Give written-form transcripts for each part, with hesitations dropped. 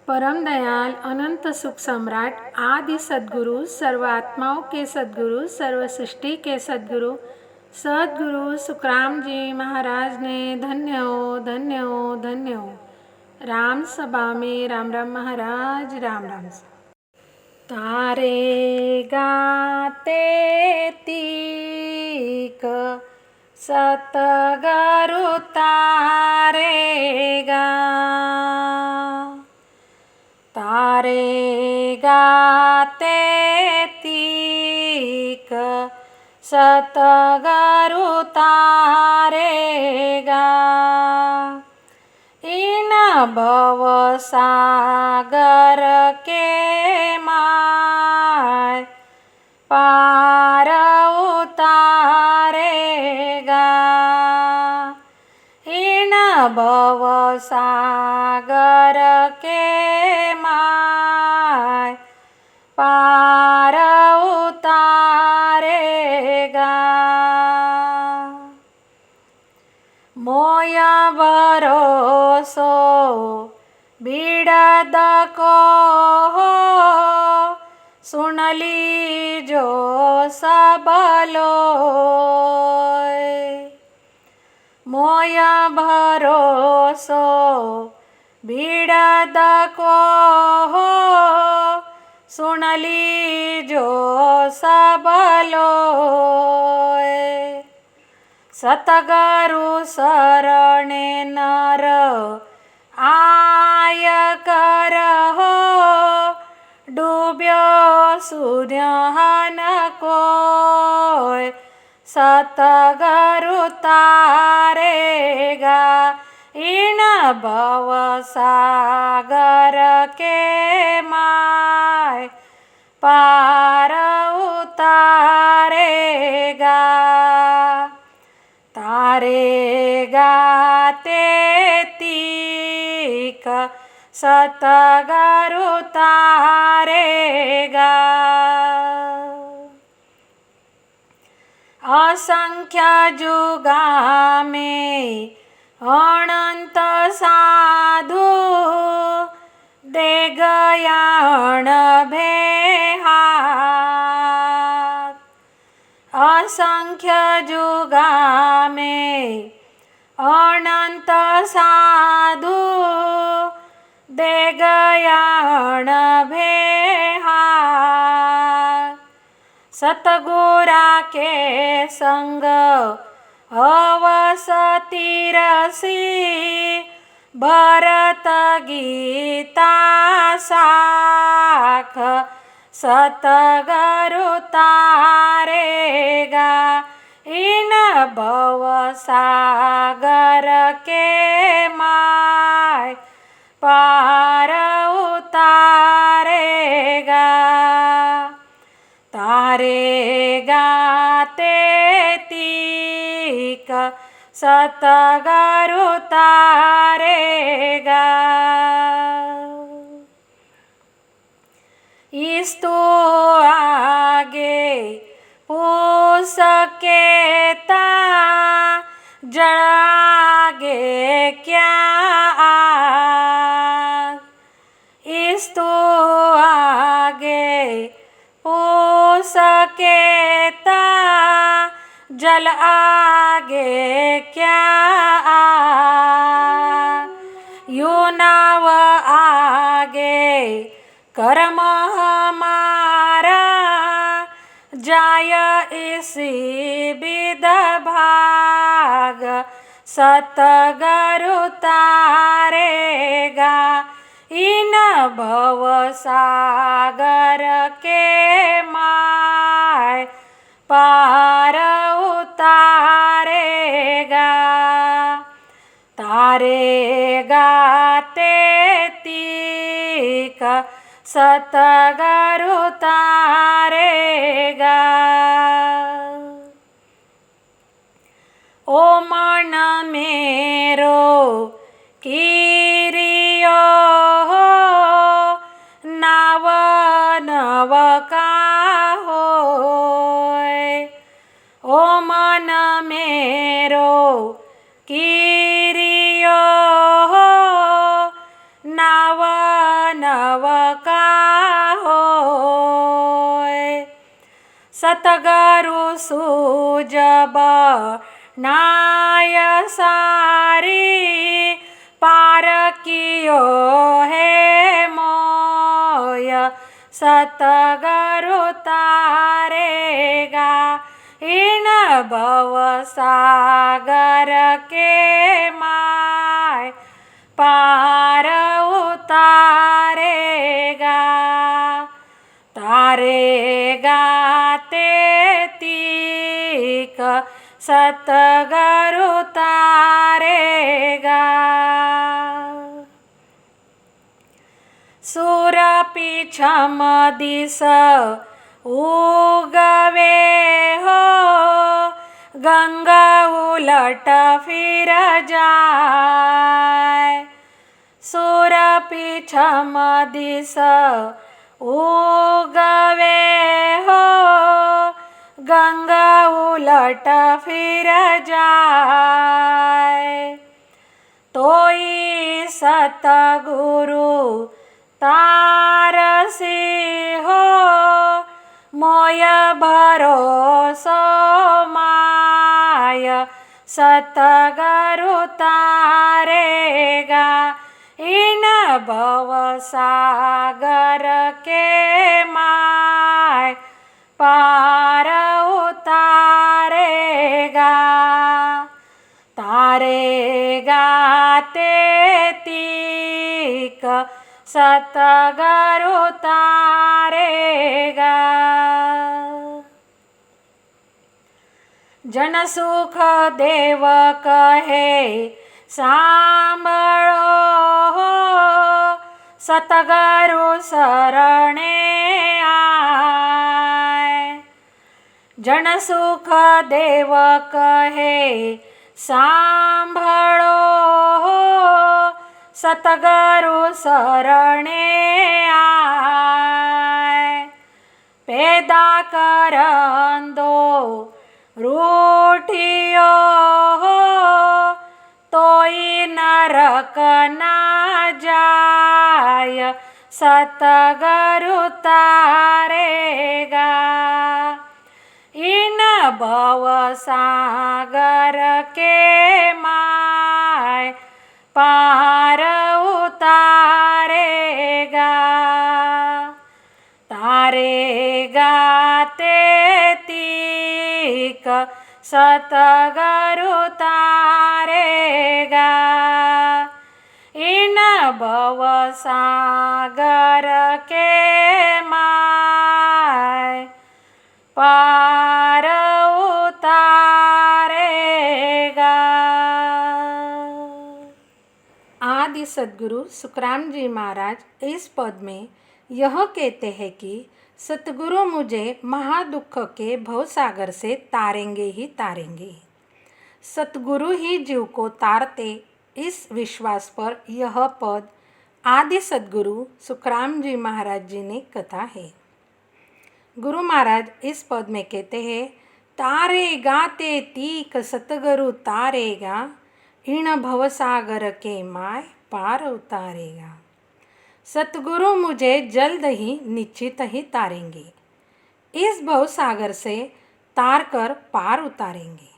परम दयाल अनंत सुख सम्राट आदि सद्गुरु, सर्व आत्माओं के सद्गुरु, सर्व सृष्टि के सद्गुरु सद्गुरु सुखराम जी महाराज ने धन्य हो, धन्य हो, धन्य हो। राम सभा में राम राम महाराज, राम राम। तारे गाते तीक सतगुरु तारे गा, तारे गाते तीक सतगुरु तारे गा, इन भव सागर के माय पार उतारेगा, इन भव सागर के माय पार उतारेगा। मोय भरोसो बिड़द को सुन लीजो सब लोय, मोय भरोसो बिड़द को सुन लीजो सब लोय, सतगुरु शरणे नर आय कर हो, डूब्यो सूर्य न कोय, सतगुरु तारेगा, इन भव सागर के माय पार उतारेगा। तारेगा तेतीक सतगुरु तारेगा, असंख्य जुगा में अनंत साधु दे गया भेहात, असंख्य जुगा में अनंत साधु दे गया भेहात, सतगुरा के संग अवसती रसी, भरत गीता साख सतगुरु तारेगा, इन भव सागर के माय पार उतारेगा। तारेगा तेतीक सतगुरु तारेगा, इस्तु आगे पूस केता जड़ आगे क्या आग, इस्तु आगे पूस केता जल आगे क्या आग, यू नाव आगे कर्म हमारा जाय इसी विद भाग, सतगुरु तारेगा, इन भव सागर के माय पार उतारेगा। तारेगा तेतीक सतगुरु तारेगा, ओ मन मेरो किरियो नाव नव का होय, ओ मन मेरो किरियो नाव नवका होय। सतगुरु सूजब नाय सारी पार कियो है मोय। सतगुरु तारेगा इन भव सागर के माय पार उतारेगा। तारेगा तेतिक सतगुरु तारेगा। सूर पीछम दिस उगवे हो गंगा उलट फिर जाए। सूर पीछम दिस उगवे हो गंगा उलट फिर जाए। तोई सतगुरु तारसी हो मोय भरोसो माय। सतगुरु तारेगा इन भव सागर के माय पार उतारेगा। तारेगा तेतिक सतगुरु तारेगा। जन सुख देव कहे सांभळो हो सतगुरु शरणे आय। जन सुख देव कहे सांभळो हो सतगुरु शरणे आय। पैदा करंदो रूठियो हो तोई नरक ना जाय। सतगुरु तारेगा इन भव सागर के माय पार उतारेगा। तारेगा तेतिक सतगुरु तारेगा इन भव सागर के माय पार उतारेगा। आदि सद्गुरु सुखराम जी महाराज इस पद में यह कहते हैं कि सतगुरु मुझे महादुख के भवसागर से तारेंगे ही तारेंगे। सतगुरु ही जीव को तारते, इस विश्वास पर यह पद आदि सद्गुरु सुखराम जी महाराज जी ने कथा है। गुरु महाराज इस पद में कहते हैं तारेगा ते तीक सतगुरु तारेगा इन भवसागर के माय पार उतारेगा। सतगुरु मुझे जल्द ही निश्चित ही तारेंगे, इस भवसागर से तार कर पार उतारेंगे।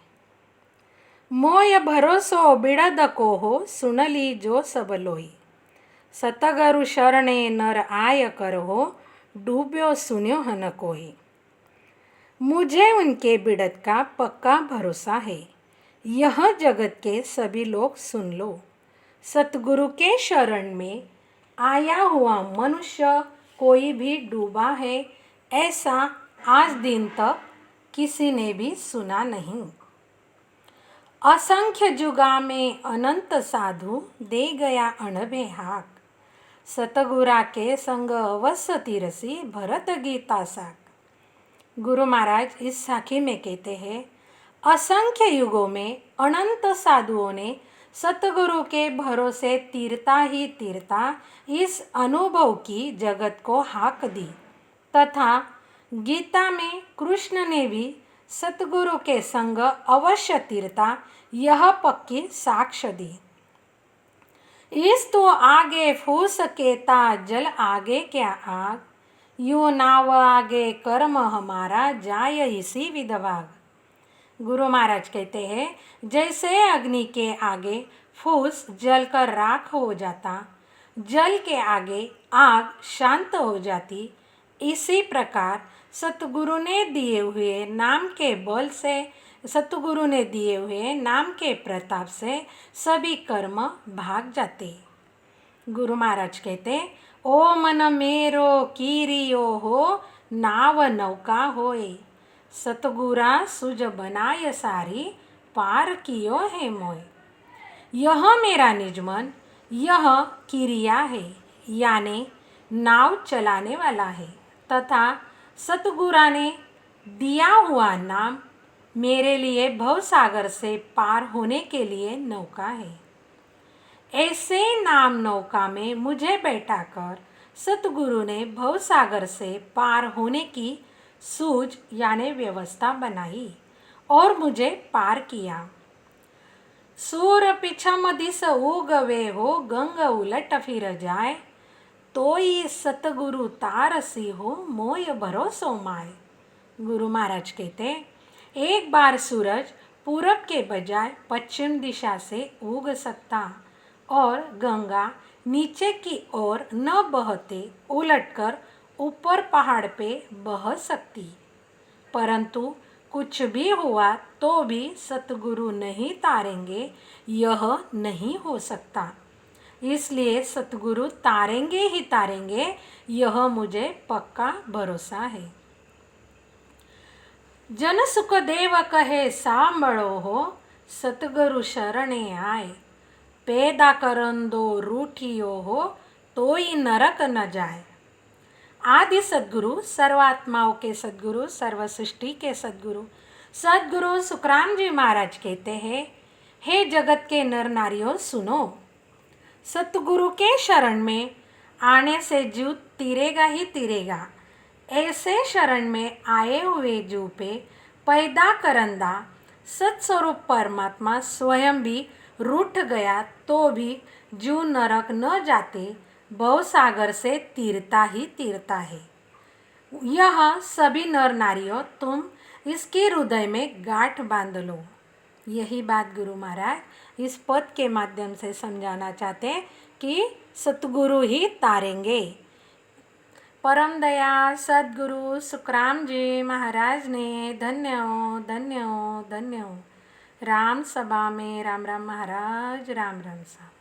मोय भरोसो बिड़द को हो सुनली जो सब लोई। सतगुरु शरणे नर आय कर हो डूब्यो सुन्यो हन कोई। मुझे उनके बिड़द का पक्का भरोसा है, यह जगत के सभी लोग सुन लो। सतगुरु के शरण में आया हुआ मनुष्य कोई भी डूबा है ऐसा आज दिन तक किसी ने भी सुना नहीं। असंख्य जुगा में अनंत साधु दे गया अणबे हाक। सतगुरा के संग अवश्य तिरसी भरत गीता साक। गुरु महाराज इस साखी में कहते हैं असंख्य युगों में अनंत साधुओं ने सतगुरु के भरोसे तीरता ही तीरता इस अनुभव की जगत को हाक दी तथा गीता में कृष्ण ने भी सतगुरु के संग अवश्य तीरता यह पक्की साक्ष्य दी। इस तो आगे फूस केता जल आगे क्या आग, यूं नाव आगे कर्म हमारा जाय इसी विधवाग। गुरु महाराज कहते हैं, जैसे अग्नि के आगे फूस जलकर राख हो जाता, जल के आगे आग शांत हो जाती, इसी प्रकार सतगुरु ने दिए हुए नाम के बल से, सतगुरु ने दिए हुए नाम के प्रताप से सभी कर्म भाग जाते। गुरु महाराज कहते, ओ मन मेरो कीरियो हो नाव नौका होए, सतगुरा सुज बनाय सारी पार कियो है मोय। यह मेरा निज मन, यह किरिया है, यानी नाव चलाने वाला है, तथा सतगुरा ने दिया हुआ नाम मेरे लिए भवसागर से पार होने के लिए नौका है। ऐसे नाम नौका में मुझे बैठाकर सतगुरु ने भवसागर से पार होने की सूझ यानी व्यवस्था बनाई और मुझे पार किया। सूर पिछम दिस उगवे हो गंग उलट फिर जाए, तोई सतगुरु तारसी हो मोय भरोसो माय। गुरु महाराज कहते, एक बार सूरज पूरब के बजाय पश्चिम दिशा से उग सकता और गंगा नीचे की ओर न बहते उलटकर ऊपर पहाड़ पे बह सकती, परंतु कुछ भी हुआ तो भी सतगुरु नहीं तारेंगे, यह नहीं हो सकता। इसलिए सतगुरु तारेंगे ही तारेंगे, यह मुझे पक्का भरोसा है। जन सुख देव कहे सांभळो हो, सतगुरु शरणे आए, पैदा करन दो रूठियो हो, तोई नरक न जाए। आदि सद्गुरु, सर्वात्माओं के सद्गुरु, सर्व सृष्टि के सद्गुरु सद्गुरु सुखराम जी महाराज कहते हैं, हे जगत के नर नारियों सुनो, सतगुरु के शरण में आने से जीव तीरेगा ही तीरेगा। ऐसे शरण में आए हुए जीव पे पैदा करंदा सत्स्वरूप परमात्मा स्वयं भी रूठ गया तो भी जीव नरक न जाते, भवसागर से तीरता ही तीरता है। यह सभी नर नारियों तुम इसके हृदय में गांठ बांध लो। यही बात गुरु महाराज इस पद के माध्यम से समझाना चाहते हैं कि सतगुरु ही तारेंगे। परम दया सद्गुरु सुखराम जी महाराज ने धन्य हो, धन्य हो, धन्य हो। राम सभा में राम राम महाराज, राम राम साहब।